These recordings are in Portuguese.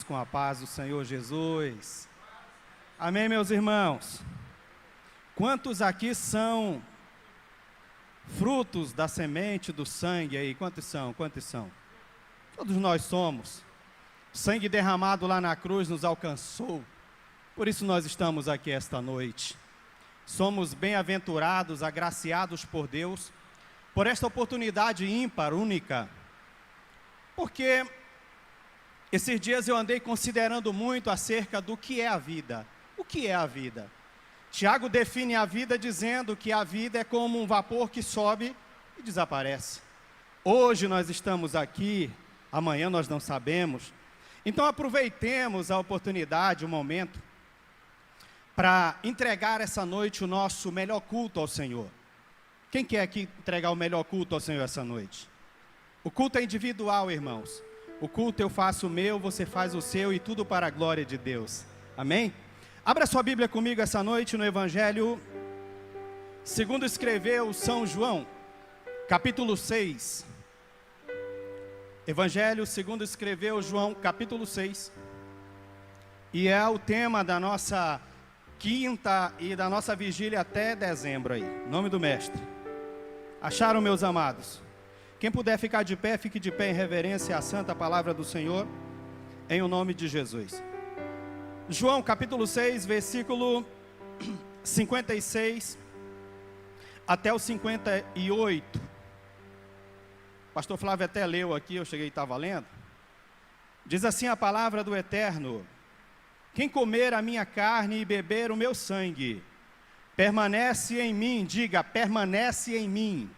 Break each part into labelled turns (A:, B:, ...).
A: com a paz do Senhor Jesus. Amém, meus irmãos? Quantos aqui são frutos da semente do sangue aí? Quantos são? Quantos são? Todos nós somos. O sangue derramado lá na cruz nos alcançou. Por isso nós estamos aqui esta noite. Somos bem-aventurados, agraciados por Deus, por esta oportunidade ímpar, única. Porque esses dias eu andei considerando muito acerca do que é a vida. O que é a vida? Tiago define a vida dizendo que a vida é como um vapor que sobe e desaparece. Hoje nós estamos aqui, amanhã nós não sabemos. Então aproveitemos a oportunidade, o momento, para entregar essa noite o nosso melhor culto ao Senhor. Quem quer aqui entregar o melhor culto ao Senhor essa noite? O culto é individual, irmãos. O culto eu faço o meu, você faz o seu e tudo para a glória de Deus. Amém? Abra sua Bíblia comigo essa noite no Evangelho segundo escreveu São João, capítulo 6. Evangelho segundo escreveu João, capítulo 6. E é o tema da nossa quinta e da nossa vigília até dezembro aí. Em nome do Mestre. Acharam, meus amados? Quem puder ficar de pé, fique de pé em reverência à santa palavra do Senhor, em o nome de Jesus. João capítulo 6, versículo 56 até o 58. Pastor Flávio até leu aqui, eu cheguei e estava lendo. Diz assim a palavra do Eterno: quem comer a minha carne e beber o meu sangue, permanece em mim, diga, permanece em mim,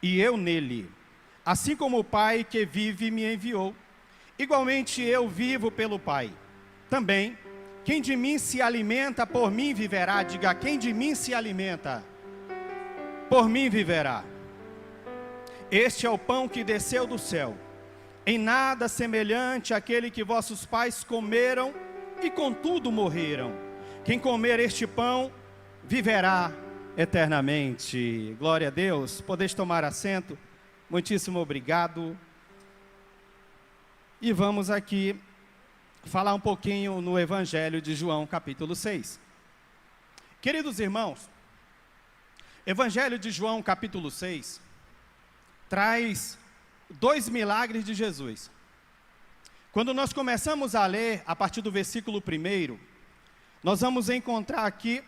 A: e eu nele. Assim como o Pai que vive me enviou, igualmente eu vivo pelo Pai. Também, quem de mim se alimenta, por mim viverá. Diga, quem de mim se alimenta, por mim viverá. Este é o pão que desceu do céu, em nada semelhante àquele que vossos pais comeram e contudo morreram. Quem comer este pão, viverá eternamente. Glória a Deus. Podeis tomar assento. Muitíssimo obrigado. E vamos aqui falar um pouquinho no Evangelho de João, capítulo 6. Queridos irmãos, Evangelho de João, capítulo 6, traz dois milagres de Jesus. Quando nós começamos a ler, a partir do versículo 1, nós vamos encontrar aqui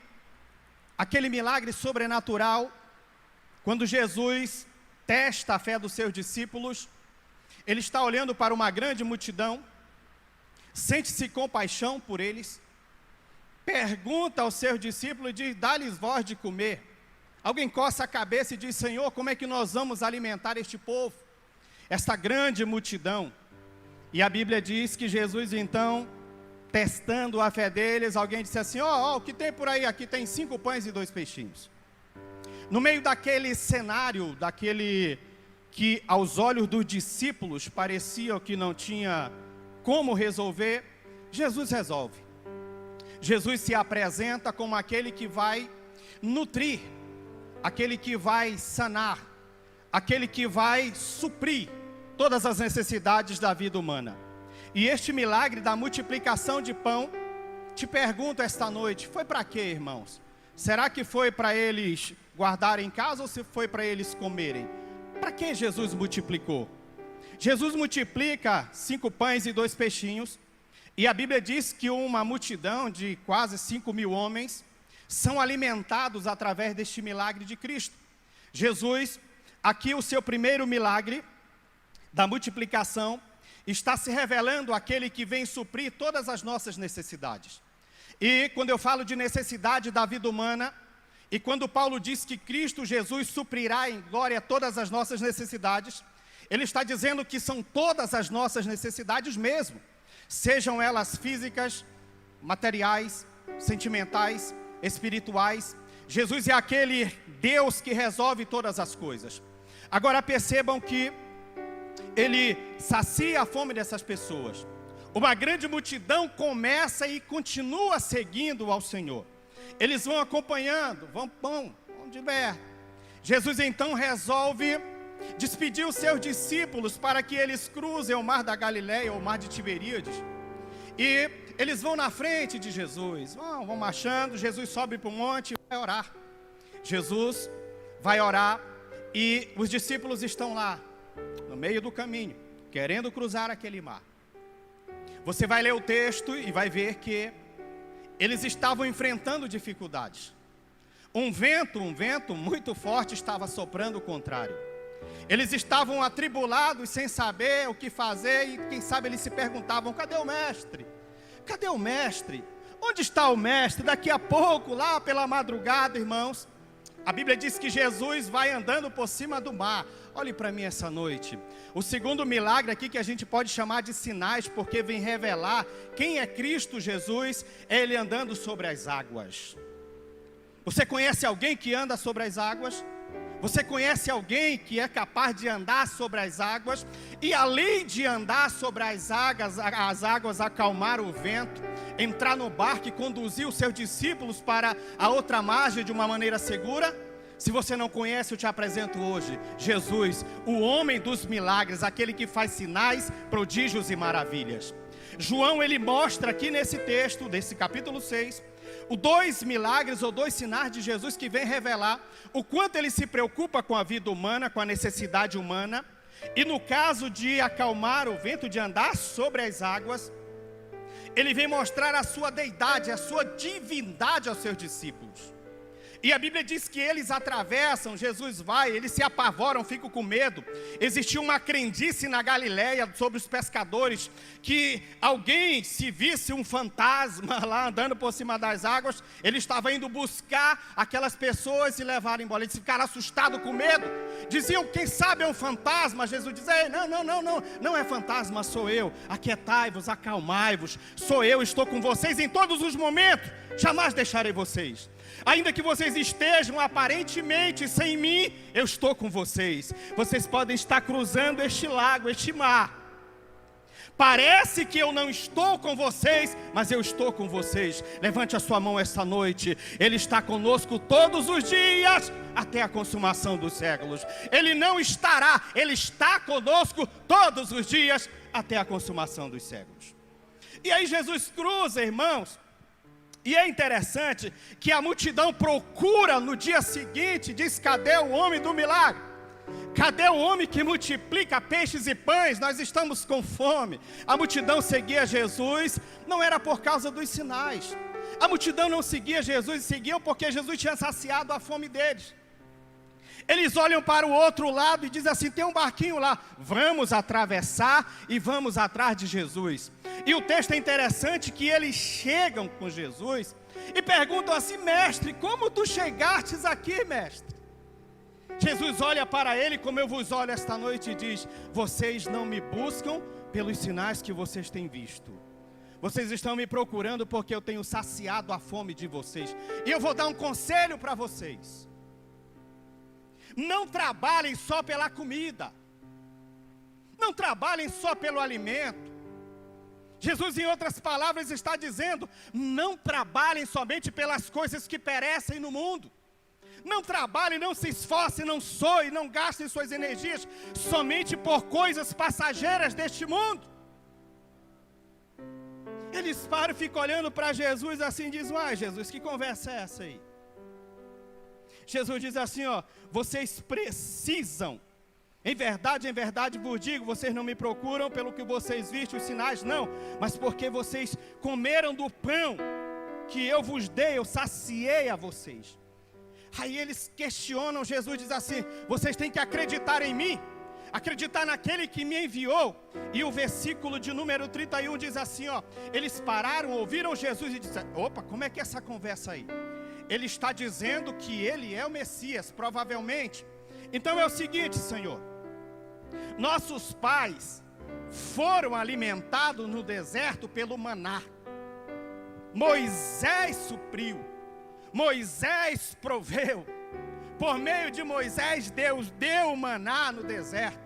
A: aquele milagre sobrenatural, quando Jesus testa a fé dos seus discípulos. Ele está olhando para uma grande multidão, sente-se compaixão por eles, pergunta aos seus discípulos e diz, dá-lhes voz de comer. Alguém coça a cabeça e diz, Senhor, como é que nós vamos alimentar este povo, esta grande multidão? E a Bíblia diz que Jesus então, testando a fé deles, alguém disse assim, o que tem por aí? Aqui tem 5 pães e 2 peixinhos. No meio daquele cenário, daquele que aos olhos dos discípulos parecia que não tinha como resolver, Jesus resolve. Jesus se apresenta como aquele que vai nutrir, aquele que vai sanar, aquele que vai suprir todas as necessidades da vida humana. E este milagre da multiplicação de pão, te pergunto esta noite, foi para quê, irmãos? Será que foi para eles guardarem em casa ou se foi para eles comerem? Para que Jesus multiplicou? Jesus multiplica 5 pães e 2 peixinhos, e a Bíblia diz que uma multidão de quase 5.000 homens são alimentados através deste milagre de Cristo. Jesus, aqui o seu primeiro milagre da multiplicação, está se revelando aquele que vem suprir todas as nossas necessidades. E quando eu falo de necessidade da vida humana, e quando Paulo diz que Cristo Jesus suprirá em glória todas as nossas necessidades, ele está dizendo que são todas as nossas necessidades mesmo, sejam elas físicas, materiais, sentimentais, espirituais. Jesus é aquele Deus que resolve todas as coisas. Agora percebam que ele sacia a fome dessas pessoas. Uma grande multidão começa e continua seguindo ao Senhor. Eles vão acompanhando, vão divertir. Jesus então resolve despediu seus discípulos para que eles cruzem o mar da Galileia, o mar de Tiberíades. E eles vão na frente de Jesus, vão marchando. Jesus sobe para o monte e vai orar. Jesus vai orar e os discípulos estão lá, no meio do caminho, querendo cruzar aquele mar. Você vai ler o texto e vai ver que eles estavam enfrentando dificuldades. Um vento muito forte estava soprando o contrário. Eles estavam atribulados, sem saber o que fazer, e quem sabe eles se perguntavam: cadê o mestre? Cadê o mestre? Onde está o mestre? Daqui a pouco, lá pela madrugada, irmãos, a Bíblia diz que Jesus vai andando por cima do mar. Olhe para mim essa noite. O segundo milagre aqui, que a gente pode chamar de sinais, porque vem revelar quem é Cristo Jesus, é Ele andando sobre as águas. Você conhece alguém que anda sobre as águas? Você conhece alguém que é capaz de andar sobre as águas? E além de andar sobre as águas, acalmar o vento, entrar no barco e conduzir os seus discípulos para a outra margem de uma maneira segura? Se você não conhece, eu te apresento hoje Jesus, o homem dos milagres, aquele que faz sinais, prodígios e maravilhas. João, ele mostra aqui nesse texto, desse capítulo 6, os 2 milagres ou 2 sinais de Jesus, que vem revelar o quanto ele se preocupa com a vida humana, com a necessidade humana. E no caso de acalmar o vento, de andar sobre as águas, ele vem mostrar a sua deidade, a sua divindade aos seus discípulos. E a Bíblia diz que eles atravessam, Jesus vai, eles se apavoram, ficam com medo. Existia uma crendice na Galileia sobre os pescadores, que alguém, se visse um fantasma lá andando por cima das águas, ele estava indo buscar aquelas pessoas e levar embora. Eles ficaram assustados, com medo, diziam: quem sabe é um fantasma? Jesus diz: ei, não é fantasma, sou eu. Aquietai-vos, acalmai-vos, sou eu, estou com vocês em todos os momentos, jamais deixarei vocês. Ainda que vocês estejam aparentemente sem mim, eu estou com vocês. Vocês podem estar cruzando este lago, este mar. Parece que eu não estou com vocês, mas eu estou com vocês. Levante a sua mão esta noite. Ele está conosco todos os dias, até a consumação dos séculos. Ele não estará, Ele está conosco todos os dias, até a consumação dos séculos. E aí Jesus cruza, irmãos. E é interessante que a multidão procura no dia seguinte, diz: cadê o homem do milagre? Cadê o homem que multiplica peixes e pães? Nós estamos com fome. A multidão seguia Jesus, não era por causa dos sinais. A multidão não seguia Jesus, seguiam porque Jesus tinha saciado a fome deles. Eles olham para o outro lado e dizem assim: tem um barquinho lá, vamos atravessar e vamos atrás de Jesus. E o texto é interessante, que eles chegam com Jesus e perguntam assim: mestre, como tu chegastes aqui, mestre? Jesus olha para ele como eu vos olho esta noite e diz: vocês não me buscam pelos sinais que vocês têm visto. Vocês estão me procurando porque eu tenho saciado a fome de vocês. E eu vou dar um conselho para vocês: não trabalhem só pela comida, não trabalhem só pelo alimento. Jesus, em outras palavras, está dizendo: não trabalhem somente pelas coisas que perecem no mundo. Não trabalhem, não se esforcem, não soem, não gastem suas energias somente por coisas passageiras deste mundo. Eles param e ficam olhando para Jesus assim, dizem: ai, Jesus, que conversa é essa aí? Jesus diz assim: ó, vocês precisam, em verdade vos digo, vocês não me procuram pelo que vocês vistem, os sinais não, mas porque vocês comeram do pão que eu vos dei, eu saciei a vocês. Aí eles questionam, Jesus diz assim: vocês têm que acreditar em mim, acreditar naquele que me enviou. E o versículo de número 31 diz assim, ó, eles pararam, ouviram Jesus e disseram: opa, como é que é essa conversa aí? Ele está dizendo que ele é o Messias, provavelmente. Então é o seguinte, Senhor, nossos pais foram alimentados no deserto pelo maná. Moisés supriu, Moisés proveu. Por meio de Moisés, Deus deu o maná no deserto.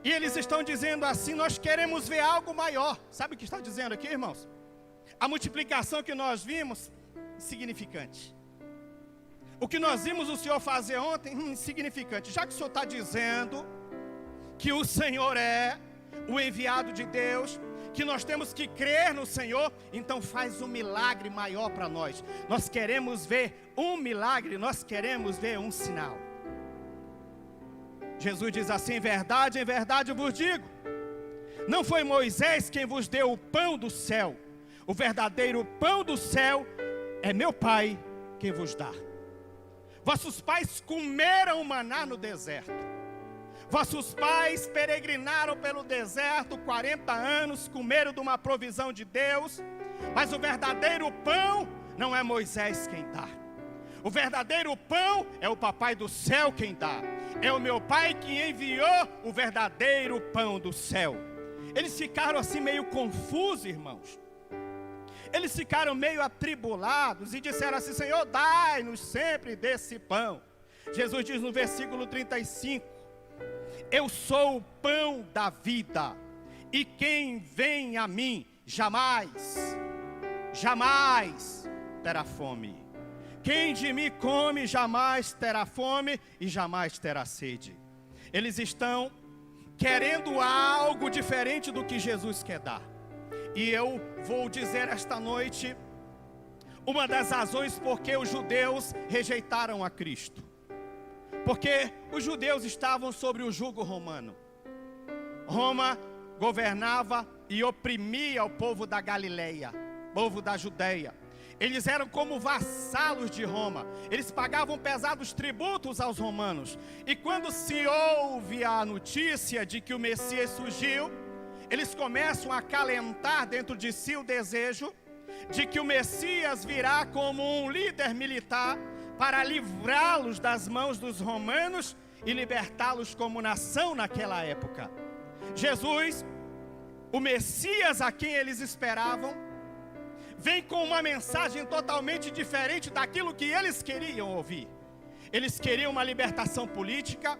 A: E eles estão dizendo assim: nós queremos ver algo maior. Sabe o que está dizendo aqui, irmãos? A multiplicação que nós vimos, insignificante. O que nós vimos o Senhor fazer ontem, insignificante. Já que o Senhor está dizendo que o Senhor é o enviado de Deus, que nós temos que crer no Senhor, então faz um milagre maior para nós. Nós queremos ver um milagre, nós queremos ver um sinal. Jesus diz assim: em verdade vos digo, não foi Moisés quem vos deu o pão do céu, o verdadeiro pão do céu é meu Pai quem vos dá. Vossos pais comeram o maná no deserto. Vossos pais peregrinaram pelo deserto 40 anos, comeram de uma provisão de Deus, mas o verdadeiro pão não é Moisés quem dá. O verdadeiro pão é o Papai do céu quem dá. É o meu Pai que enviou o verdadeiro pão do céu. Eles ficaram assim meio confusos, irmãos. Eles ficaram meio atribulados e disseram assim: Senhor, dai-nos sempre desse pão. Jesus diz no versículo 35: eu sou o pão da vida, e quem vem a mim jamais terá fome. Quem de mim come jamais terá fome e jamais terá sede. Eles estão querendo algo diferente do que Jesus quer dar. E eu vou dizer esta noite uma das razões porque os judeus rejeitaram a Cristo. Porque os judeus estavam sobre o jugo romano. Roma governava e oprimia o povo da Galileia, povo da Judeia. Eles eram como vassalos de Roma. Eles pagavam pesados tributos aos romanos. E quando se ouve a notícia de que o Messias surgiu, eles começam a acalentar dentro de si o desejo de que o Messias virá como um líder militar para livrá-los das mãos dos romanos e libertá-los como nação naquela época. Jesus, o Messias a quem eles esperavam, vem com uma mensagem totalmente diferente daquilo que eles queriam ouvir. Eles queriam uma libertação política,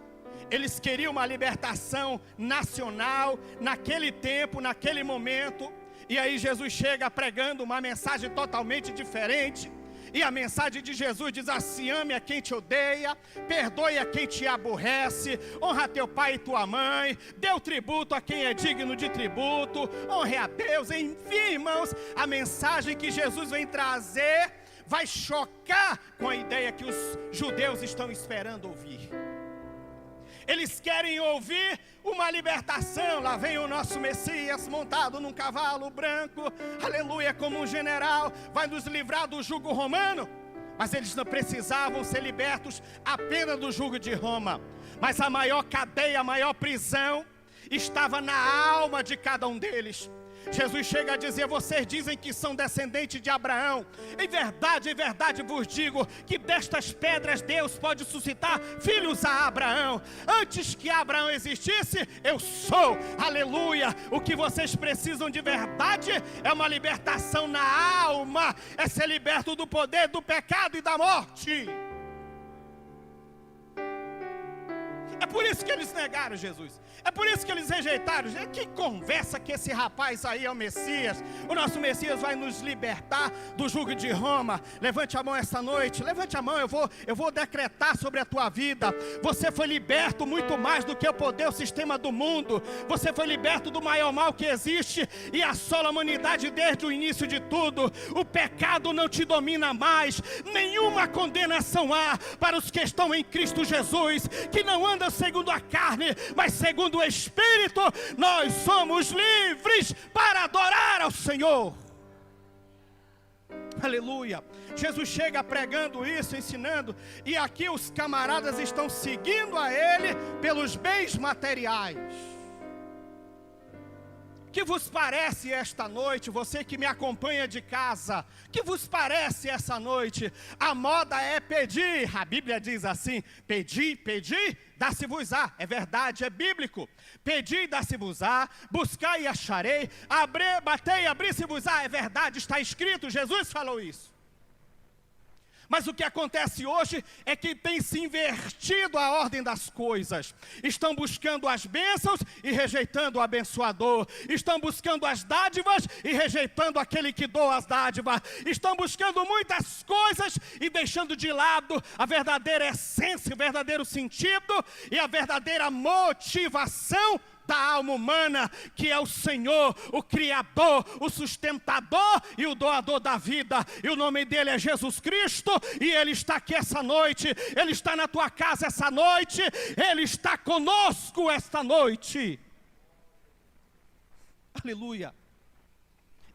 A: eles queriam uma libertação nacional, naquele tempo, naquele momento. E aí Jesus chega pregando uma mensagem totalmente diferente. E a mensagem de Jesus diz assim: ame a quem te odeia, perdoe a quem te aborrece, honra teu pai e tua mãe, dê o tributo a quem é digno de tributo, honre a Deus. Enfim, irmãos, a mensagem que Jesus vem trazer vai chocar com a ideia que os judeus estão esperando ouvir. Eles querem ouvir uma libertação. Lá vem o nosso Messias montado num cavalo branco, aleluia, como um general, vai nos livrar do jugo romano. Mas eles não precisavam ser libertos apenas do jugo de Roma. Mas a maior cadeia, a maior prisão estava na alma de cada um deles. Jesus chega a dizer: vocês dizem que são descendentes de Abraão. Em verdade vos digo que destas pedras Deus pode suscitar filhos a Abraão. Antes que Abraão existisse, eu sou, aleluia. O que vocês precisam de verdade é uma libertação na alma, é ser liberto do poder do pecado e da morte. É por isso que eles negaram Jesus. É por isso que eles rejeitaram. Que conversa que esse rapaz aí é o Messias. O nosso Messias vai nos libertar do jugo de Roma. Levante a mão esta noite. Levante a mão, eu vou decretar sobre a tua vida. Você foi liberto muito mais do que o poder, o sistema do mundo. Você foi liberto do maior mal que existe e assola a humanidade desde o início de tudo. O pecado não te domina mais. Nenhuma condenação há para os que estão em Cristo Jesus, que não andam segundo a carne, mas segundo o Espírito. Nós somos livres para adorar ao Senhor. Aleluia. Jesus chega pregando isso, ensinando, e aqui os camaradas estão seguindo a Ele pelos bens materiais. Que vos parece esta noite, você que me acompanha de casa, que vos parece essa noite? A moda é pedir. A Bíblia diz assim: pedi, dá-se-vos-á. É verdade, é bíblico. Pedi, dá-se-vos-á. Buscai e acharei. Batei, abri-se-vos-á. É verdade, está escrito, Jesus falou isso. Mas o que acontece hoje é que tem se invertido a ordem das coisas. Estão buscando as bênçãos e rejeitando o abençoador. Estão buscando as dádivas e rejeitando aquele que doa as dádivas. Estão buscando muitas coisas e deixando de lado a verdadeira essência, o verdadeiro sentido e a verdadeira motivação da alma humana, que é o Senhor, o Criador, o sustentador e o doador da vida. E o nome dele é Jesus Cristo, e ele está aqui essa noite, ele está na tua casa essa noite, ele está conosco esta noite. Aleluia.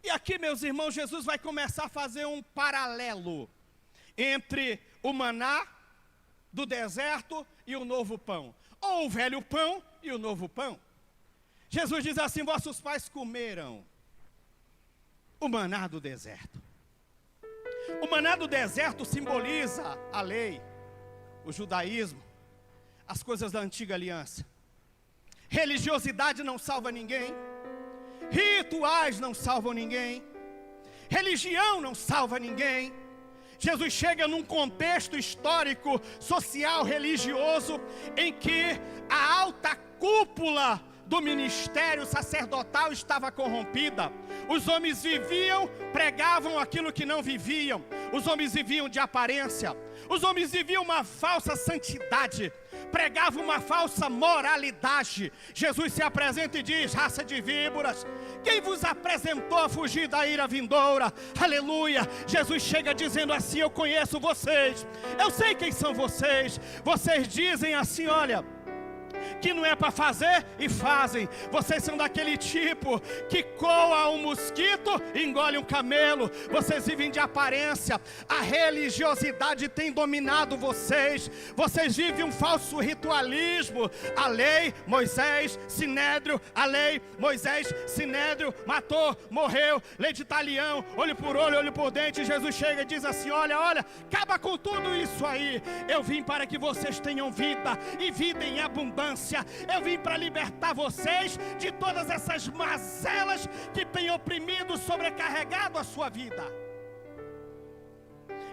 A: E aqui, meus irmãos, Jesus vai começar a fazer um paralelo entre o maná do deserto e o novo pão, ou o velho pão e o novo pão. Jesus diz assim: vossos pais comeram o maná do deserto. O maná do deserto simboliza a lei, o judaísmo, as coisas da antiga aliança. Religiosidade não salva ninguém, rituais não salvam ninguém, religião não salva ninguém. Jesus chega num contexto histórico, social, religioso, em que a alta cúpula do ministério sacerdotal estava corrompida. Os homens viviam, pregavam aquilo que não viviam. Os homens viviam de aparência. Os homens viviam uma falsa santidade, pregavam uma falsa moralidade. Jesus se apresenta e diz: raça de víboras, quem vos apresentou a fugir da ira vindoura? Aleluia. Jesus chega dizendo assim: eu conheço vocês, eu sei quem são vocês. Vocês dizem assim, olha, que não é para fazer e fazem. Vocês são daquele tipo que coa um mosquito e engole um camelo. Vocês vivem de aparência. A religiosidade tem dominado vocês. Vocês vivem um falso ritualismo. A lei, Moisés, Sinédrio. A lei, Moisés, Sinédrio. Matou, morreu, lei de talião, olho por olho, olho por dente. Jesus chega e diz assim: olha, acaba com tudo isso aí. Eu vim para que vocês tenham vida, e vida em abundância. Eu vim para libertar vocês de todas essas mazelas que têm oprimido, sobrecarregado a sua vida.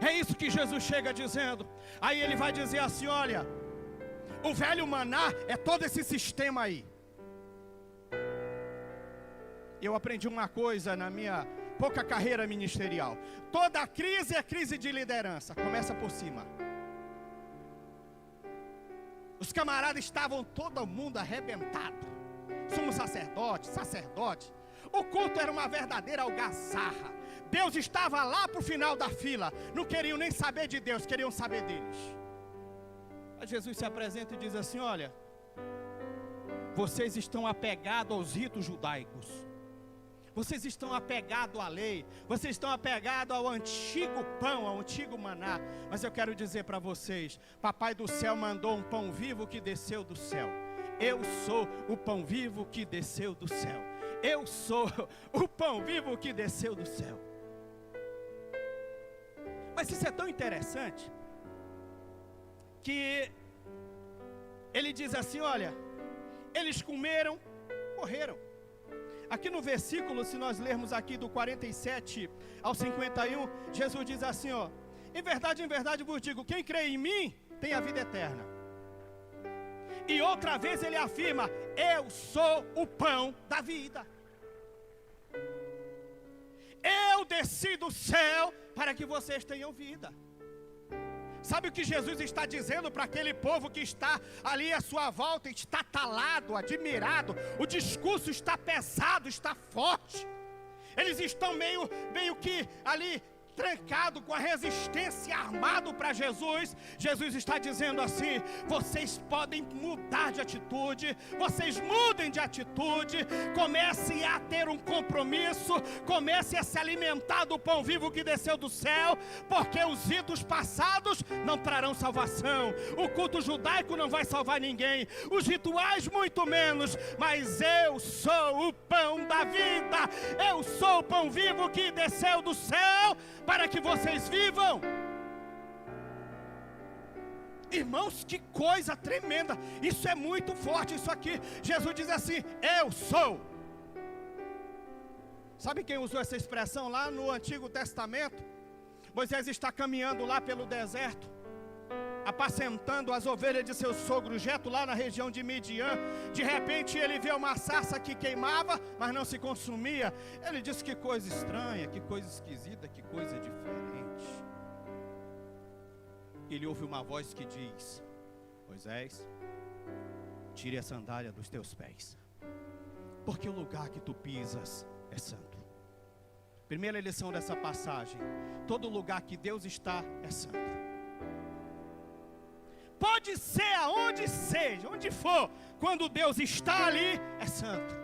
A: É isso que Jesus chega dizendo. Aí ele vai dizer assim: olha, o velho maná é todo esse sistema aí. Eu aprendi uma coisa na minha pouca carreira ministerial: toda crise é crise de liderança, começa por cima. Os camaradas estavam todo mundo arrebentado. Somos sacerdote. O culto era uma verdadeira algazarra. Deus estava lá para o final da fila. Não queriam nem saber de Deus, queriam saber deles. Aí Jesus se apresenta e diz assim: olha, vocês estão apegados aos ritos judaicos. Vocês estão apegados à lei, vocês estão apegados ao antigo pão, ao antigo maná. Mas eu quero dizer para vocês: Papai do céu mandou um pão vivo que desceu do céu. Eu sou o pão vivo que desceu do céu. Eu sou o pão vivo que desceu do céu. Mas isso é tão interessante que ele diz assim: olha, eles comeram, morreram. Aqui no versículo, se nós lermos aqui do 47 ao 51, Jesus diz assim, ó: em verdade vos digo, quem crê em mim tem a vida eterna. E outra vez ele afirma: eu sou o pão da vida. Eu desci do céu para que vocês tenham vida. Sabe o que Jesus está dizendo para aquele povo que está ali à sua volta, está talado, admirado? O discurso está pesado, está forte. Eles estão meio que ali trancado, com a resistência, armado para Jesus. Jesus está dizendo assim: vocês podem mudar de atitude, vocês mudem de atitude, comecem a ter um compromisso, comecem a se alimentar do pão vivo que desceu do céu, porque os ritos passados não trarão salvação, o culto judaico não vai salvar ninguém, os rituais muito menos, mas eu sou o pão da vida, eu sou o pão vivo que desceu do céu, para que vocês vivam. Irmãos, que coisa tremenda. Isso é muito forte, isso aqui. Jesus diz assim: eu sou. Sabe quem usou essa expressão lá no Antigo Testamento? Moisés está caminhando lá pelo deserto, apacentando as ovelhas de seu sogro Jetro, lá na região de Midian. De repente ele vê uma sarça que queimava, mas não se consumia. Ele disse: que coisa estranha, que coisa esquisita, que coisa diferente. Ele ouve uma voz que diz: Moisés, tire a sandália dos teus pés, porque o lugar que tu pisas é santo. Primeira lição dessa passagem: todo lugar que Deus está é santo. Pode ser aonde seja, onde for, quando Deus está ali, é santo.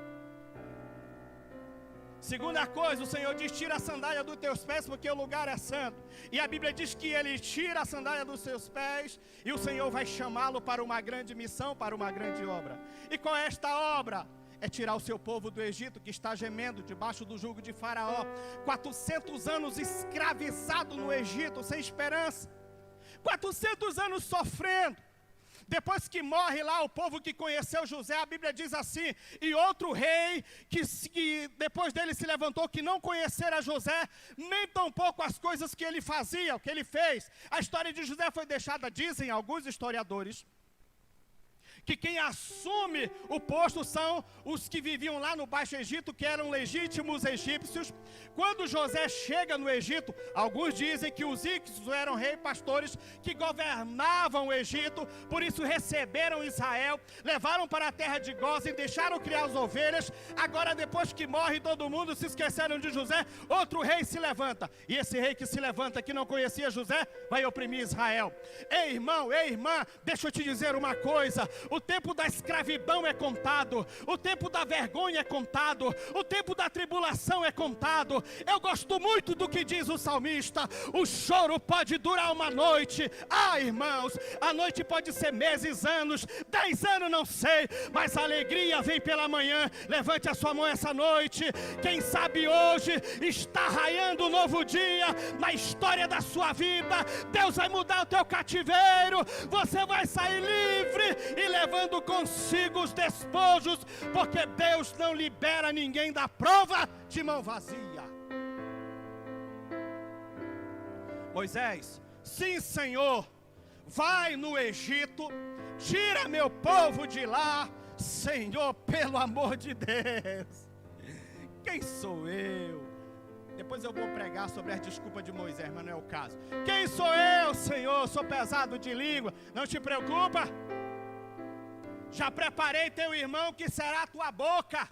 A: Segunda coisa, o Senhor diz: tira a sandália dos teus pés, porque o lugar é santo. E a Bíblia diz que Ele tira a sandália dos seus pés, e o Senhor vai chamá-lo para uma grande missão, para uma grande obra. E qual é esta obra? É tirar o seu povo do Egito, que está gemendo debaixo do jugo de Faraó. 400 anos escravizado no Egito, sem esperança. 400 anos sofrendo. Depois que morre lá o povo que conheceu José, a Bíblia diz assim: e outro rei que depois dele se levantou, que não conhecera José, nem tampouco as coisas que ele fazia, o que ele fez. A história de José foi deixada, dizem alguns historiadores, que quem assume o posto são os que viviam lá no Baixo Egito, que eram legítimos egípcios. Quando José chega no Egito, alguns dizem que os íxos eram reis pastores que governavam o Egito, por isso receberam Israel, levaram para a terra de Gósen, deixaram criar as ovelhas. Agora, depois que morre todo mundo, se esqueceram de José, outro rei se levanta, e esse rei que se levanta, que não conhecia José, vai oprimir Israel. Ei irmão, ei irmã, deixa eu te dizer uma coisa: o tempo da escravidão é contado, o tempo da vergonha é contado, o tempo da tribulação é contado. Eu gosto muito do que diz o salmista: o choro pode durar uma noite. Irmãos, a noite pode ser meses, anos, 10 anos, não sei, mas a alegria vem pela manhã. Levante a sua mão essa noite. Quem sabe hoje está raiando um novo dia na história da sua vida. Deus vai mudar o teu cativeiro, você vai sair livre e levando consigo os despojos, porque Deus não libera ninguém da prova de mão vazia. Moisés: sim, Senhor, vai no Egito, tira meu povo de lá. Senhor, pelo amor de Deus, quem sou eu? Depois eu vou pregar sobre as desculpas de Moisés, mas não é o caso. Quem sou eu, Senhor? Sou pesado de língua. Não te preocupa, já preparei teu irmão, que será a tua boca.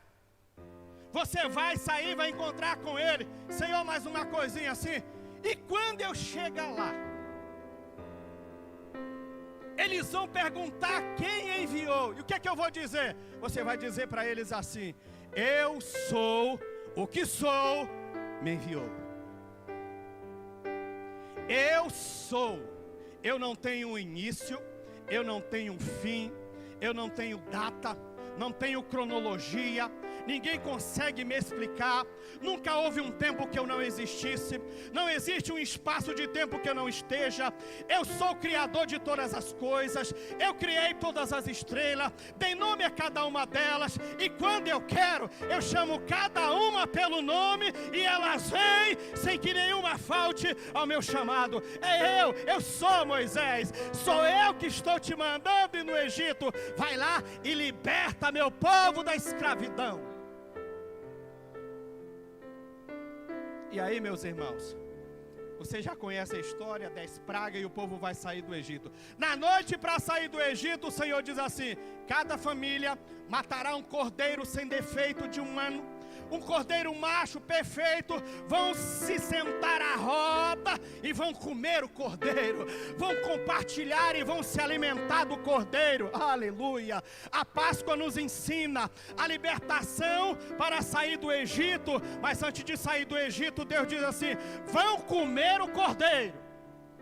A: Você vai sair, vai encontrar com ele. Senhor, mais uma coisinha assim: e quando eu chegar lá, eles vão perguntar quem enviou. E o que é que eu vou dizer? Você vai dizer para eles assim: eu sou o que sou, me enviou. Eu sou. Eu não tenho início, eu não tenho fim, eu não tenho data, não tenho cronologia, ninguém consegue me explicar. Nunca houve um tempo que eu não existisse, não existe um espaço de tempo que eu não esteja. Eu sou o Criador de todas as coisas, eu criei todas as estrelas, dei nome a cada uma delas, e quando eu quero, eu chamo cada uma pelo nome, e elas vêm sem que nenhuma falte ao meu chamado. Eu sou Moisés, sou eu que estou te mandando ir no Egito. Vai lá e liberta meu povo da escravidão. E aí, meus irmãos, você já conhece a história, 10 pragas e o povo vai sair do Egito. Na noite para sair do Egito, o Senhor diz assim: cada família matará um cordeiro sem defeito de 1 ano, um cordeiro macho perfeito. Vão se sentar à roda e vão comer o cordeiro, vão compartilhar e vão se alimentar do cordeiro. Aleluia! A Páscoa nos ensina a libertação para sair do Egito, mas antes de sair do Egito, Deus diz assim: vão comer o cordeiro.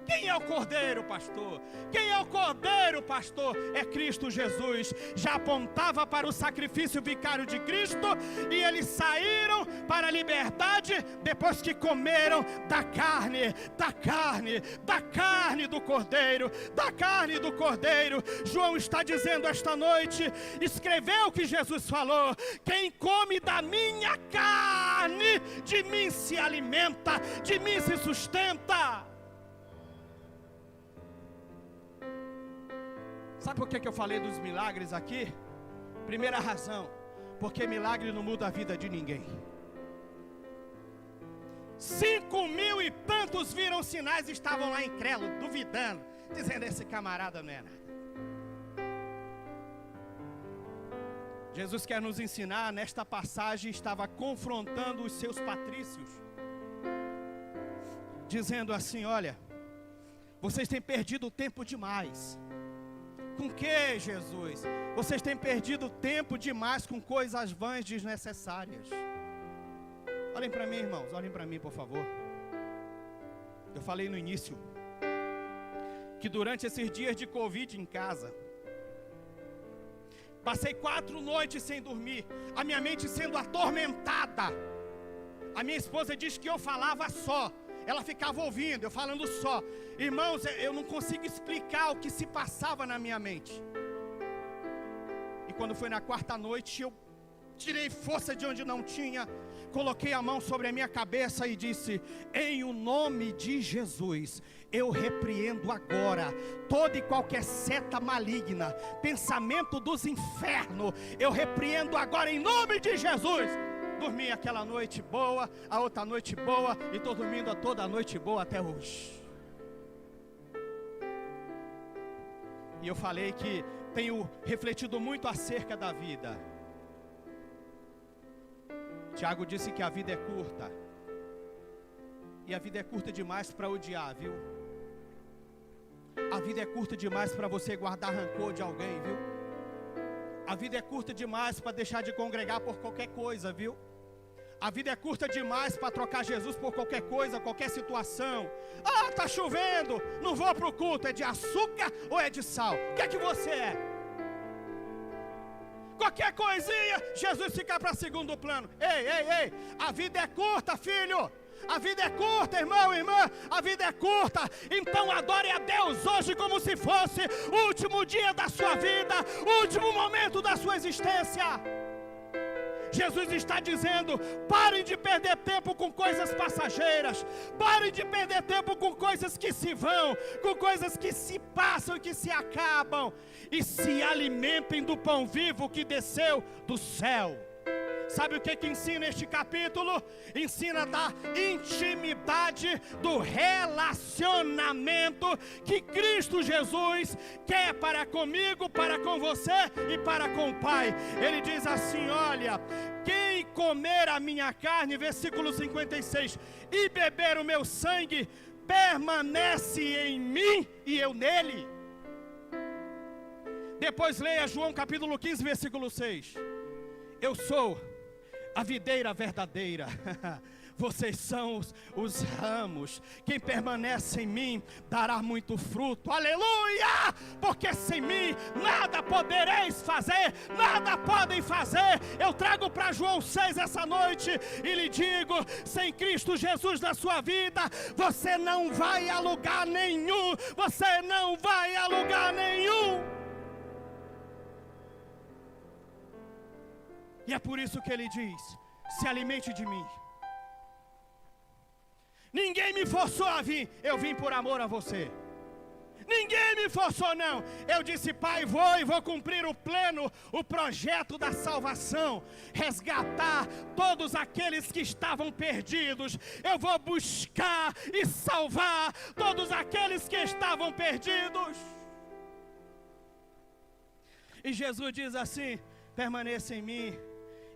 A: Quem é o cordeiro, pastor? Quem é o cordeiro, pastor? É Cristo Jesus. Já apontava para o sacrifício vicário de Cristo, e eles saíram para a liberdade depois que comeram da carne do cordeiro, da carne do cordeiro. João está dizendo esta noite, escreveu o que Jesus falou: quem come da minha carne de mim se alimenta, de mim se sustenta. Sabe por que eu falei dos milagres aqui? Primeira razão, porque milagre não muda a vida de ninguém. 5.000 e tantos viram sinais e estavam lá incrédulos, duvidando, dizendo: esse camarada não é nada. Jesus quer nos ensinar, nesta passagem estava confrontando os seus patrícios, dizendo assim: olha, vocês têm perdido tempo demais. Com que, Jesus? Vocês têm perdido tempo demais com coisas vãs desnecessárias. Olhem para mim, irmãos, olhem para mim, por favor. Eu falei no início que durante esses dias de Covid em casa, passei 4 noites sem dormir, a minha mente sendo atormentada. A minha esposa diz que eu falava só, ela ficava ouvindo, eu falando só. Irmãos, eu não consigo explicar o que se passava na minha mente. E quando foi na 4ª noite, eu tirei força de onde não tinha, coloquei a mão sobre a minha cabeça e disse: em o nome de Jesus, eu repreendo agora toda e qualquer seta maligna, pensamento dos infernos, eu repreendo agora em nome de Jesus. Dormi aquela noite boa, a outra noite boa, e estou dormindo toda a noite boa até hoje. E eu falei que tenho refletido muito acerca da vida. Tiago disse que a vida é curta, e a vida é curta demais para odiar, viu? A vida é curta demais para você guardar rancor de alguém, viu? A vida é curta demais para deixar de congregar por qualquer coisa, viu? A vida é curta demais para trocar Jesus por qualquer coisa, qualquer situação. Ah, tá chovendo, não vou para o culto. É de açúcar ou é de sal? O que é que você é? Qualquer coisinha, Jesus fica para segundo plano. Ei, a vida é curta, filho. A vida é curta, irmão, irmã. A vida é curta. Então adore a Deus hoje como se fosse o último dia da sua vida, o último momento da sua existência. Jesus está dizendo: parem de perder tempo com coisas passageiras, parem de perder tempo com coisas que se vão, com coisas que se passam e que se acabam, e se alimentem do pão vivo que desceu do céu. Sabe o que ensina este capítulo? Ensina da intimidade, do relacionamento que Cristo Jesus quer para comigo, para com você e para com o Pai. Ele diz assim: olha, quem comer a minha carne, versículo 56, e beber o meu sangue, permanece em mim e eu nele. Depois leia João capítulo 15, versículo 6. Eu sou a videira verdadeira, vocês são os ramos. Quem permanece em mim dará muito fruto, aleluia, porque sem mim nada podereis fazer, nada podem fazer. Eu trago para João 6 essa noite e lhe digo: sem Cristo Jesus na sua vida, você não vai a lugar nenhum, você não vai a lugar nenhum. E é por isso que ele diz: se alimente de mim. Ninguém me forçou a vir, eu vim por amor a você. Ninguém me forçou, não. Eu disse: Pai, vou cumprir o projeto da salvação, resgatar todos aqueles que estavam perdidos. Eu vou buscar e salvar todos aqueles que estavam perdidos. E Jesus diz assim: permaneça em mim,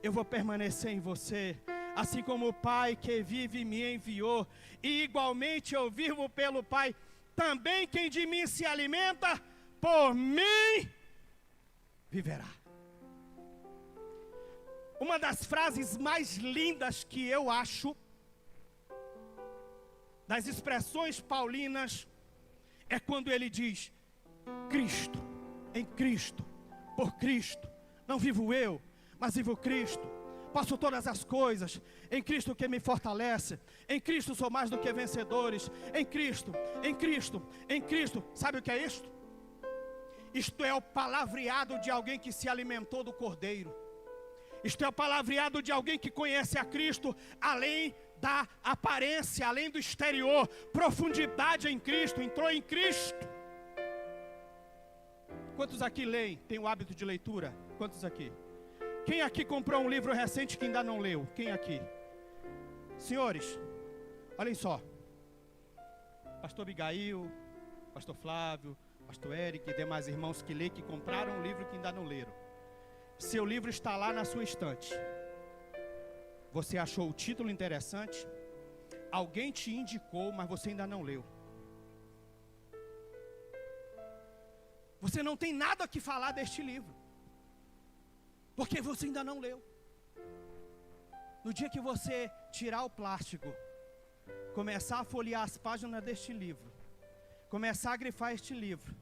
A: eu vou permanecer em você, assim como o Pai que vive me enviou, e igualmente eu vivo pelo Pai. Também quem de mim se alimenta, por mim viverá. Uma das frases mais lindas que eu acho, das expressões paulinas, é quando ele diz: Cristo, em Cristo, por Cristo, não vivo eu, mas vivo Cristo. Posso todas as coisas em Cristo que me fortalece. Em Cristo sou mais do que vencedores. Em Cristo, em Cristo, em Cristo. Sabe o que é isto? Isto é o palavreado de alguém que se alimentou do Cordeiro. Isto é o palavreado de alguém que conhece a Cristo, além da aparência, além do exterior, profundidade em Cristo, entrou em Cristo. Quantos aqui leem, tem o hábito de leitura? Quantos aqui? Quem aqui comprou um livro recente que ainda não leu? Quem aqui? Senhores, olhem só. Pastor Abigail, Pastor Flávio, Pastor Eric e demais irmãos que leem, que compraram um livro que ainda não leram. Seu livro está lá na sua estante. Você achou o título interessante? Alguém te indicou, mas você ainda não leu. Você não tem nada que falar deste livro, porque você ainda não leu. No dia que você tirar o plástico, começar a folhear as páginas deste livro, começar a grifar este livro,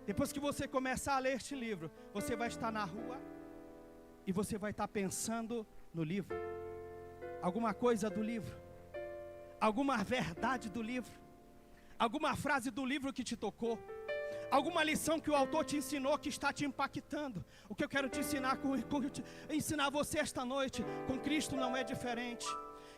A: depois que você começar a ler este livro, você vai estar na rua e você vai estar pensando no livro, alguma coisa do livro, alguma verdade do livro, alguma frase do livro que te tocou, alguma lição que o autor te ensinou que está te impactando. O que eu quero te ensinar, ensinar você esta noite, com Cristo não é diferente.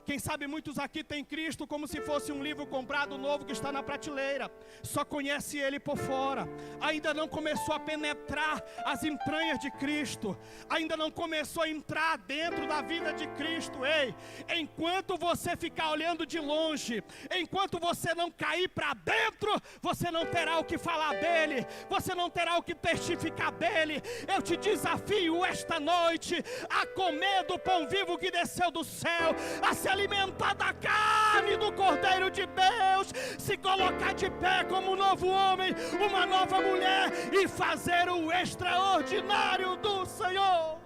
A: Quem sabe muitos aqui têm Cristo como se fosse um livro comprado novo que está na prateleira. Só conhece Ele por fora. Ainda não começou a penetrar as entranhas de Cristo. Ainda não começou a entrar dentro da vida de Cristo. Ei, enquanto você ficar olhando de longe, enquanto você não cair para dentro, você não terá o que falar dele. Você não terá o que testificar dele. Eu te desafio esta noite a comer do pão vivo que desceu do céu, a se alimentar da carne do Cordeiro de Deus, se colocar de pé como um novo homem, uma nova mulher e fazer o extraordinário do Senhor.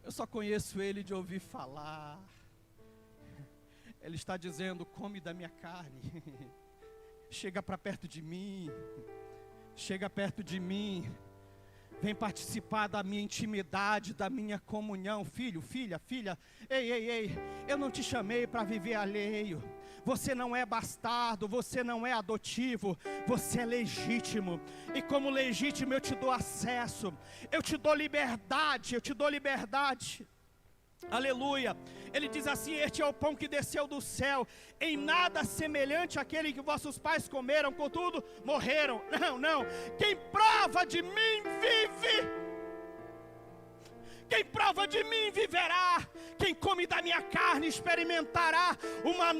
A: Eu só conheço Ele de ouvir falar. Ele está dizendo: come da minha carne, chega para perto de mim, chega perto de mim. Vem participar da minha intimidade, da minha comunhão. Filho, filha, ei, eu não te chamei para viver alheio. Você não é bastardo, você não é adotivo, você é legítimo. E como legítimo eu te dou acesso, eu te dou liberdade, Aleluia. Ele diz assim: este é o pão que desceu do céu, em nada semelhante àquele que vossos pais comeram, contudo morreram. Não, quem prova de mim vive. Quem prova de mim viverá. Quem come da minha carne experimentará uma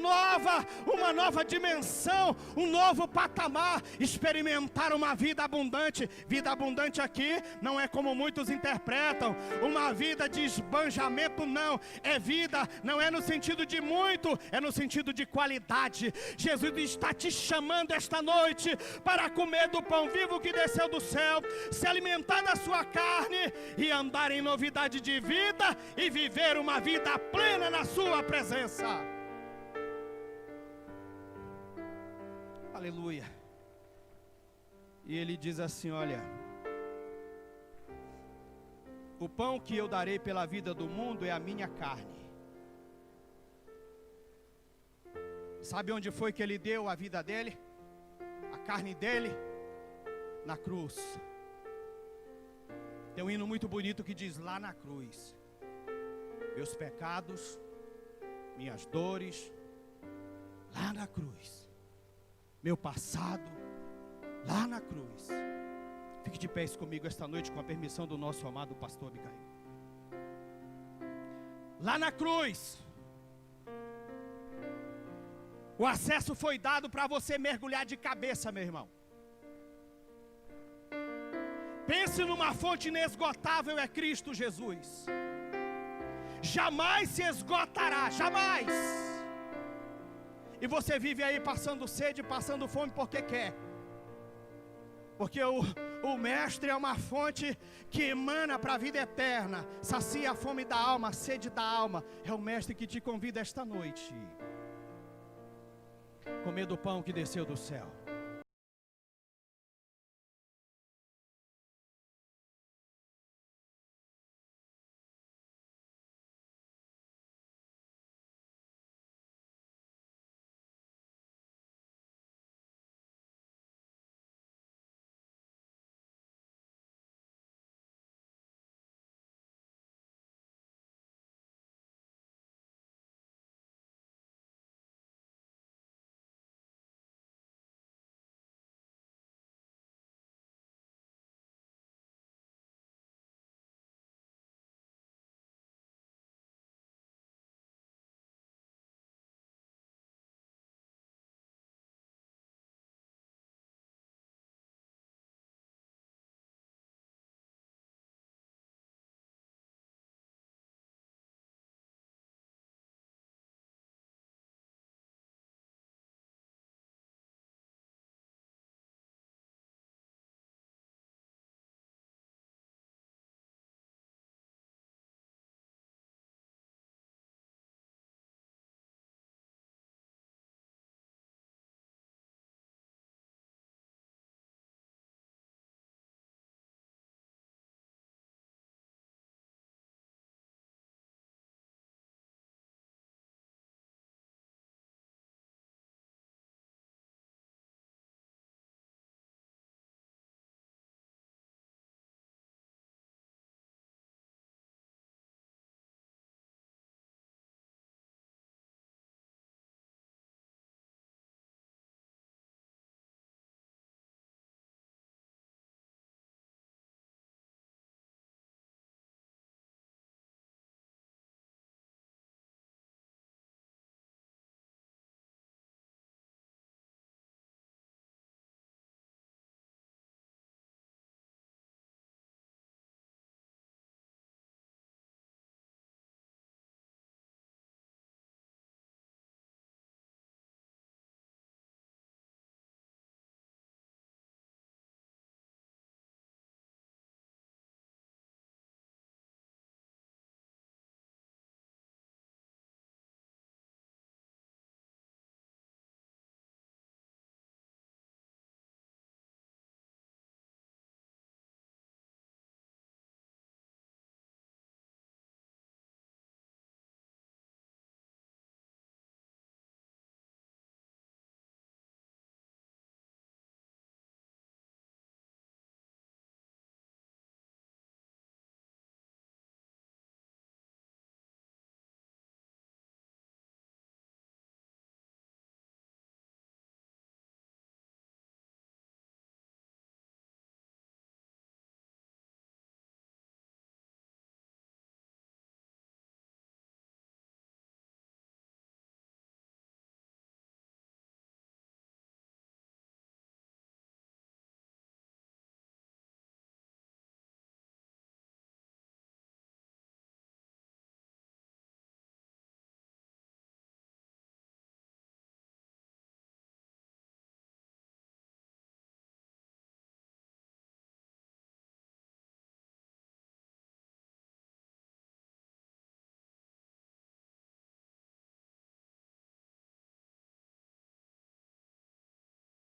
A: nova dimensão, um novo patamar, experimentar uma vida abundante. Vida abundante aqui não é como muitos interpretam, uma vida de esbanjamento, não. É vida, não é no sentido de muito, é no sentido de qualidade. Jesus está te chamando esta noite para comer do pão vivo que desceu do céu, se alimentar da sua carne e andar em novidade de vida e viver uma vida plena na sua presença. Aleluia. E ele diz assim: olha, o pão que eu darei pela vida do mundo é a minha carne. Sabe onde foi que ele deu a vida dele? A carne dele? Na cruz. Tem um hino muito bonito que diz: lá na cruz, meus pecados, minhas dores, lá na cruz, meu passado, lá na cruz. Fique de pés comigo esta noite, com a permissão do nosso amado pastor Abigail. Lá na cruz, o acesso foi dado para você mergulhar de cabeça, meu irmão. Pense numa fonte inesgotável, é Cristo Jesus. Jamais se esgotará, jamais. E você vive aí passando sede, passando fome porque quer. Porque o mestre é uma fonte que emana para a vida eterna, sacia a fome da alma, a sede da alma. É o mestre que te convida esta noite. Comer do pão que desceu do céu.